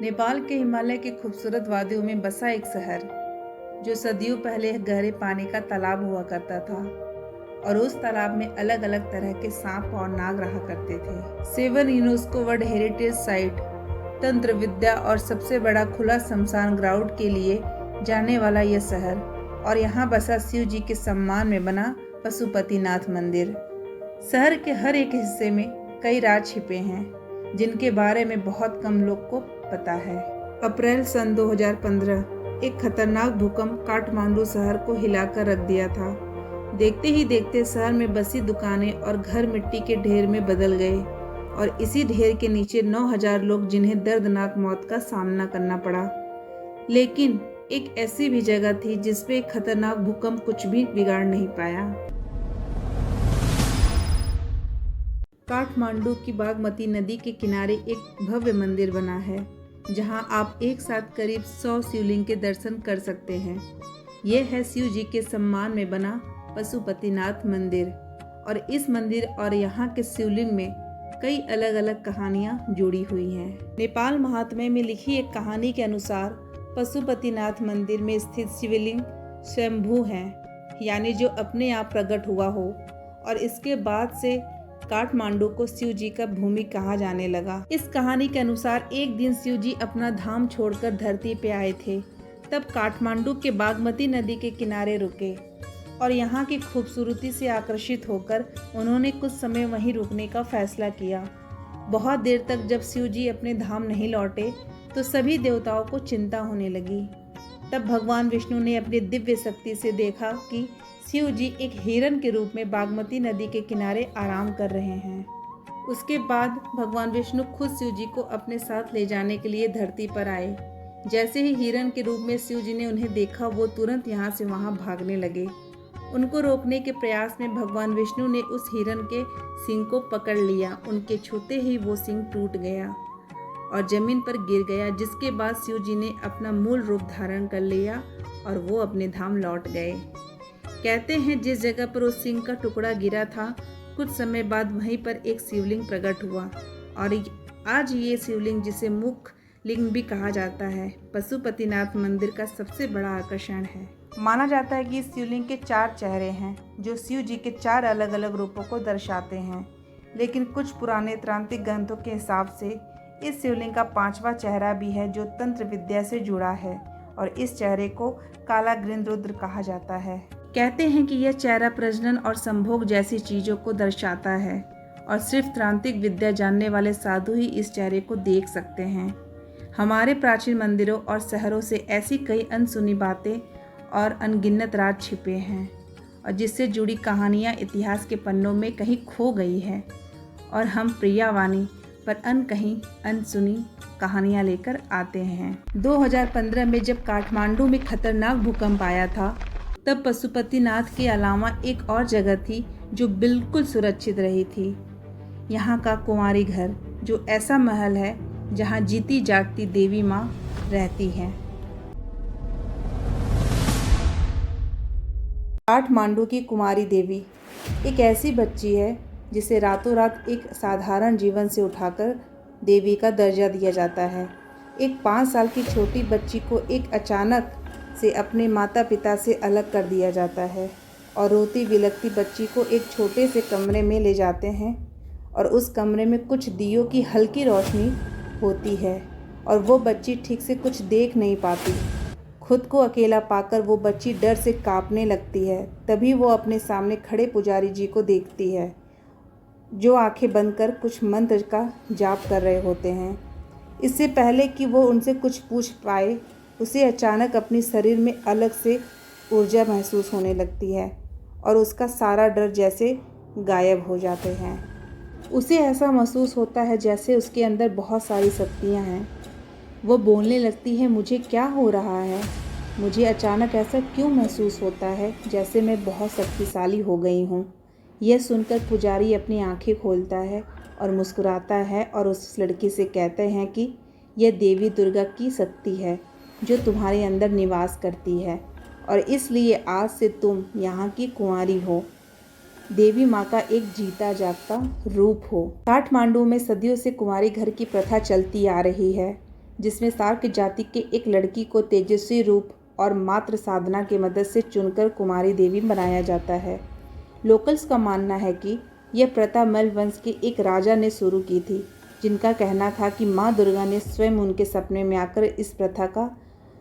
नेपाल के हिमालय की खूबसूरत वादियों में बसा एक शहर जो सदियों पहले गहरे पानी का तालाब हुआ करता था और उस तालाब में अलग अलग तरह के सांप और नाग रहा करते थे। 7 यूनेस्को वर्ल्ड हेरिटेज साइट, तंत्र विद्या और सबसे बड़ा खुला शमशान ग्राउंड के लिए जाने वाला यह शहर और यहाँ बसा शिव जी के सम्मान में बना पशुपतिनाथ मंदिर। शहर के हर एक हिस्से में कई राज छिपे हैं जिनके बारे में बहुत कम लोग को पता है। अप्रैल सन 2015 एक खतरनाक भूकंप काठमांडू शहर को हिलाकर रख दिया था। देखते ही देखते शहर में बसी दुकानें और घर मिट्टी के ढेर में बदल गए और इसी ढेर के नीचे 9000 लोग जिन्हें दर्दनाक मौत का सामना करना पड़ा। लेकिन एक ऐसी भी जगह थी जिस पे एक खतरनाक भूकंप कुछ भी बिगाड़ नहीं पाया। काठमांडू की बागमती नदी के किनारे एक भव्य मंदिर बना है जहां आप एक साथ करीब 100 शिवलिंग के दर्शन कर सकते हैं। यह है शिव जी के सम्मान में बना पशुपतिनाथ मंदिर और इस मंदिर और यहाँ के शिवलिंग में कई अलग अलग कहानियाँ जुड़ी हुई हैं। नेपाल महात्म्य में लिखी एक कहानी के अनुसार पशुपतिनाथ मंदिर में स्थित शिवलिंग स्वयंभू है, यानी जो अपने आप प्रकट हुआ हो, और इसके बाद से काठमांडू को शिव जी का भूमि कहा जाने लगा। इस कहानी के अनुसार एक दिन शिव जी अपना धाम छोड़कर धरती पे आए थे। तब काठमांडू के बागमती नदी के किनारे रुके और यहाँ की खूबसूरती से आकर्षित होकर उन्होंने कुछ समय वहीं रुकने का फैसला किया। बहुत देर तक जब शिव जी अपने धाम नहीं लौटे तो सभी देवताओं को चिंता होने लगी। तब भगवान विष्णु ने अपनी दिव्य शक्ति से देखा कि शिव जी एक हिरण के रूप में बागमती नदी के किनारे आराम कर रहे हैं। उसके बाद भगवान विष्णु खुद शिव जी को अपने साथ ले जाने के लिए धरती पर आए। जैसे ही हिरण के रूप में शिव जी ने उन्हें देखा, वो तुरंत यहाँ से वहाँ भागने लगे। उनको रोकने के प्रयास में भगवान विष्णु ने उस हिरण के सींग को पकड़ लिया। उनके छूते ही वो सींग टूट गया और जमीन पर गिर गया, जिसके बाद शिव जी ने अपना मूल रूप धारण कर लिया और वो अपने धाम लौट गए। कहते हैं जिस जगह पर उस सिंह का टुकड़ा गिरा था, कुछ समय बाद वहीं पर एक शिवलिंग प्रकट हुआ और आज ये शिवलिंग, जिसे मुख लिंग भी कहा जाता है, पशुपतिनाथ मंदिर का सबसे बड़ा आकर्षण है। माना जाता है कि इस शिवलिंग के 4 चेहरे हैं जो शिव जी के 4 अलग अलग रूपों को दर्शाते हैं। लेकिन कुछ पुराने तांत्रिक ग्रंथों के हिसाब से इस शिवलिंग का 5वां चेहरा भी है जो तंत्र विद्या से जुड़ा है और इस चेहरे को काला रुद्र कहा जाता है। कहते हैं कि यह चेहरा प्रजनन और संभोग जैसी चीज़ों को दर्शाता है और सिर्फ तांत्रिक विद्या जानने वाले साधु ही इस चेहरे को देख सकते हैं। हमारे प्राचीन मंदिरों और शहरों से ऐसी कई अनसुनी बातें और अनगिनत राज छिपे हैं और जिससे जुड़ी कहानियाँ इतिहास के पन्नों में कहीं खो गई है और हम प्रियावाणी पर कहीं अनसुनी कहानियाँ लेकर आते हैं। 2015 में जब काठमांडू में खतरनाक भूकंप आया था, तब पशुपतिनाथ के अलावा एक और जगह थी जो बिल्कुल सुरक्षित रही थी। यहाँ का कुंवारी घर, जो ऐसा महल है जहाँ जीती जागती देवी माँ रहती हैं। काठमांडू की कुंवारी देवी एक ऐसी बच्ची है जिसे रातों रात एक साधारण जीवन से उठाकर देवी का दर्जा दिया जाता है। एक 5 साल की छोटी बच्ची को एक अचानक से अपने माता पिता से अलग कर दिया जाता है और रोती बिलखती बच्ची को एक छोटे से कमरे में ले जाते हैं और उस कमरे में कुछ दियों की हल्की रोशनी होती है और वो बच्ची ठीक से कुछ देख नहीं पाती। खुद को अकेला पाकर वो बच्ची डर से कांपने लगती है। तभी वो अपने सामने खड़े पुजारी जी को देखती है जो आंखें बंद कर कुछ मंत्र का जाप कर रहे होते हैं। इससे पहले कि वो उनसे कुछ पूछ पाए, उसे अचानक अपने शरीर में अलग से ऊर्जा महसूस होने लगती है और उसका सारा डर जैसे गायब हो जाते हैं। उसे ऐसा महसूस होता है जैसे उसके अंदर बहुत सारी शक्तियाँ हैं। वो बोलने लगती है, मुझे क्या हो रहा है? मुझे अचानक ऐसा क्यों महसूस होता है जैसे मैं बहुत शक्तिशाली हो गई हूँ। यह सुनकर पुजारी अपनी आंखें खोलता है और मुस्कुराता है और उस लड़की से कहते हैं कि यह देवी दुर्गा की शक्ति है जो तुम्हारे अंदर निवास करती है और इसलिए आज से तुम यहाँ की कुंवारी हो, देवी माँ का एक जीता जागता रूप हो। काठमांडू में सदियों से कुंवारी घर की प्रथा चलती आ रही है। जिसमें सार्क जाति के एक लड़की को तेजस्वी रूप और मात्र साधना की मदद से चुनकर कुमारी देवी बनाया जाता है। लोकल्स का मानना है कि यह प्रथा मल्ल वंश के एक राजा ने शुरू की थी, जिनका कहना था कि माँ दुर्गा ने स्वयं उनके सपने में आकर इस प्रथा का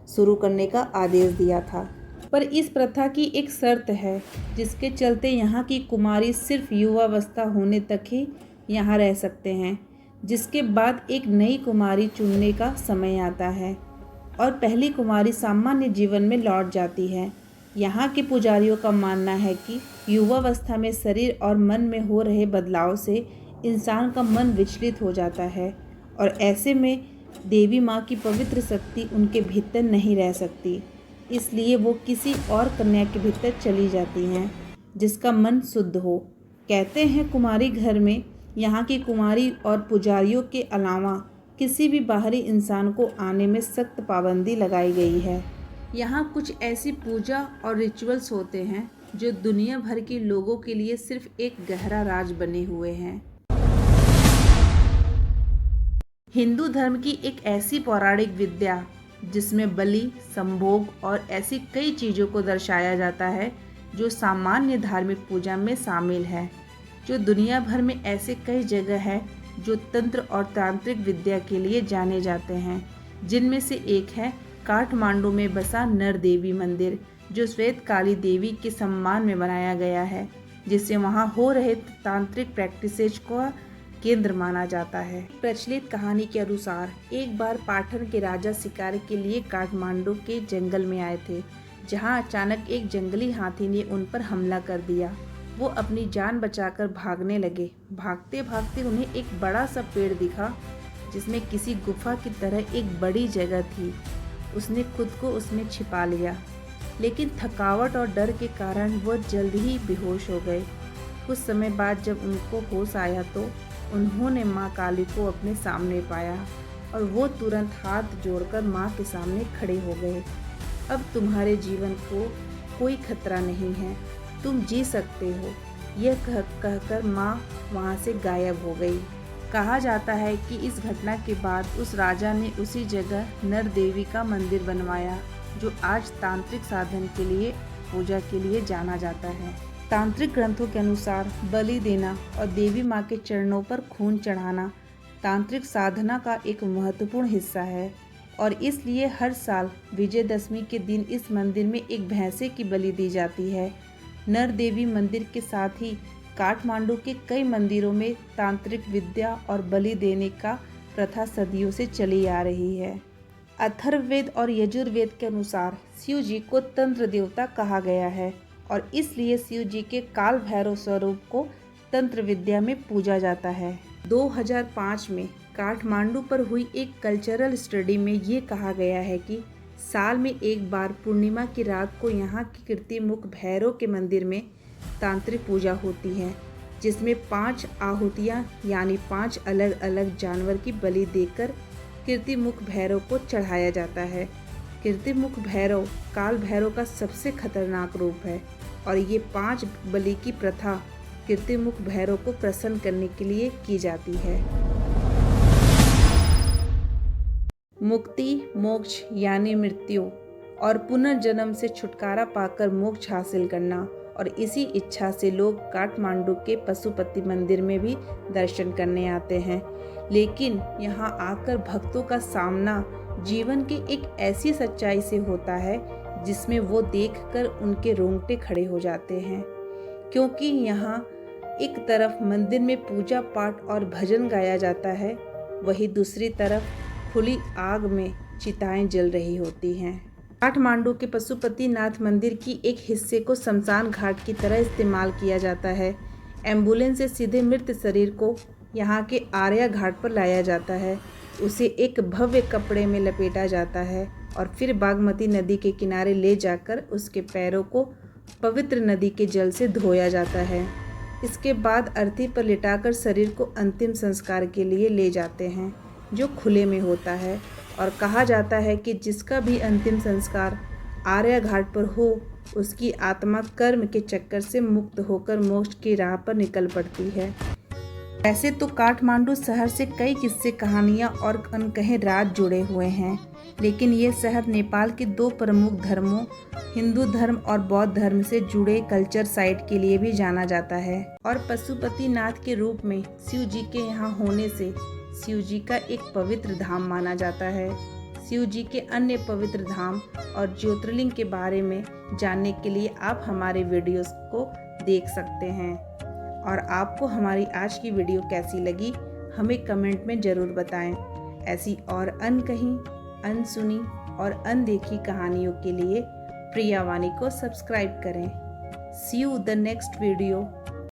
शुरू करने का आदेश दिया था। पर इस प्रथा की एक शर्त है, जिसके चलते यहाँ की कुमारी सिर्फ युवावस्था होने तक ही यहाँ रह सकते हैं, जिसके बाद एक नई कुमारी चुनने का समय आता है और पहली कुमारी सामान्य जीवन में लौट जाती है। यहाँ के पुजारियों का मानना है कि युवावस्था में शरीर और मन में हो रहे बदलाव से इंसान का मन विचलित हो जाता है और ऐसे में देवी माँ की पवित्र शक्ति उनके भीतर नहीं रह सकती, इसलिए वो किसी और कन्या के भीतर चली जाती हैं जिसका मन शुद्ध हो। कहते हैं कुमारी घर में यहाँ की कुमारी और पुजारियों के अलावा किसी भी बाहरी इंसान को आने में सख्त पाबंदी लगाई गई है। यहाँ कुछ ऐसी पूजा और रिचुअल्स होते हैं जो दुनिया भर के लोगों के लिए सिर्फ एक गहरा राज बने हुए हैं। हिंदू धर्म की एक ऐसी पौराणिक विद्या जिसमें बलि, संभोग और ऐसी कई चीज़ों को दर्शाया जाता है जो सामान्य धार्मिक पूजा में शामिल है, जो दुनिया भर में ऐसे कई जगह है जो तंत्र और तांत्रिक विद्या के लिए जाने जाते हैं, जिनमें से एक है काठमांडू में बसा नर देवी मंदिर, जो श्वेत काली देवी के सम्मान में बनाया गया है, जिसे वहां हो रहे तांत्रिक प्रैक्टिसेज को केंद्र माना जाता है। प्रचलित कहानी के अनुसार एक बार पाटन के राजा शिकार के लिए काठमांडू के जंगल में आए थे, जहां अचानक एक जंगली हाथी ने उन पर हमला कर दिया। वो अपनी जान बचाकर भागने लगे। भागते भागते उन्हें एक बड़ा सा पेड़ दिखा, जिसमें किसी गुफा की तरह एक बड़ी जगह थी। उसने खुद को उसमें छिपा लिया, लेकिन थकावट और डर के कारण वो जल्द ही बेहोश हो गए। कुछ समय बाद जब उनको होश आया तो उन्होंने माँ काली को अपने सामने पाया और वो तुरंत हाथ जोड़कर माँ के सामने खड़े हो गए। अब तुम्हारे जीवन को कोई खतरा नहीं है, तुम जी सकते हो, यह कहकर माँ वहाँ से गायब हो गई। कहा जाता है कि इस घटना के बाद उस राजा ने उसी जगह नर देवी का मंदिर बनवाया, जो आज तांत्रिक साधन के लिए पूजा के लिए जाना जाता है। तांत्रिक ग्रंथों के अनुसार बलि देना और देवी माँ के चरणों पर खून चढ़ाना तांत्रिक साधना का एक महत्वपूर्ण हिस्सा है और इसलिए हर साल विजयदशमी के दिन इस मंदिर में एक भैंसे की बलि दी जाती है। नर देवी मंदिर के साथ ही काठमांडू के कई मंदिरों में तांत्रिक विद्या और बलि देने का प्रथा सदियों से चली आ रही है। अथर्ववेद और यजुर्वेद के अनुसार शिव जी को तंत्र देवता कहा गया है और इसलिए शिव जी के काल भैरव स्वरूप को तंत्र विद्या में पूजा जाता है। 2005 में काठमांडू पर हुई एक कल्चरल स्टडी में ये कहा गया है कि साल में एक बार पूर्णिमा की रात को यहाँ की कीर्तिमुख भैरव के मंदिर में तांत्रिक पूजा होती है, जिसमें 5 आहुतियाँ यानी 5 अलग अलग जानवर की बलि देकर कीर्तिमुख भैरव को चढ़ाया जाता है। कीर्तिमुख भैरव काल भैरव का सबसे खतरनाक रूप है और ये 5 बलि की प्रथा कीर्तिमुख भैरव को प्रसन्न करने के लिए की जाती है। मुक्ति, मोक्ष यानी मृत्यु और पुनर्जन्म से छुटकारा पाकर मोक्ष हासिल करना, और इसी इच्छा से लोग काठमांडू के पशुपति मंदिर में भी दर्शन करने आते हैं। लेकिन यहाँ आकर भक्तों का सामना जीवन की एक ऐसी सच्चाई से होता है जिसमें वो देखकर उनके रोंगटे खड़े हो जाते हैं, क्योंकि यहाँ एक तरफ मंदिर में पूजा पाठ और भजन गाया जाता है, वहीं दूसरी तरफ खुली आग में चिताएं जल रही होती हैं। काठमांडू के पशुपतिनाथ मंदिर की एक हिस्से को शमशान घाट की तरह इस्तेमाल किया जाता है। एम्बुलेंस से सीधे मृत शरीर को यहाँ के आर्या घाट पर लाया जाता है, उसे एक भव्य कपड़े में लपेटा जाता है और फिर बागमती नदी के किनारे ले जाकर उसके पैरों को पवित्र नदी के जल से धोया जाता है। इसके बाद अर्थी पर लिटाकर शरीर को अंतिम संस्कार के लिए ले जाते हैं, जो खुले में होता है, और कहा जाता है कि जिसका भी अंतिम संस्कार आर्या घाट पर हो, उसकी आत्मा कर्म के चक्कर से मुक्त होकर मोक्ष की राह पर निकल पड़ती है। वैसे तो काठमांडू शहर से कई किस्से, कहानियाँ और अनकहे राज जुड़े हुए हैं, लेकिन ये शहर नेपाल के दो प्रमुख धर्मों, हिंदू धर्म और बौद्ध धर्म से जुड़े कल्चर साइट के लिए भी जाना जाता है। और पशुपतिनाथ के रूप में शिव जी के यहाँ होने से शिव जी का एक पवित्र धाम माना जाता है। शिव जी के अन्य पवित्र धाम और ज्योतिर्लिंग के बारे में जानने के लिए आप हमारे वीडियोस को देख सकते हैं। और आपको हमारी आज की वीडियो कैसी लगी हमें कमेंट में ज़रूर बताएं। ऐसी और अनकही, अनसुनी और अनदेखी कहानियों के लिए प्रिया वाणी को सब्सक्राइब करें। सी यू द नेक्स्ट वीडियो।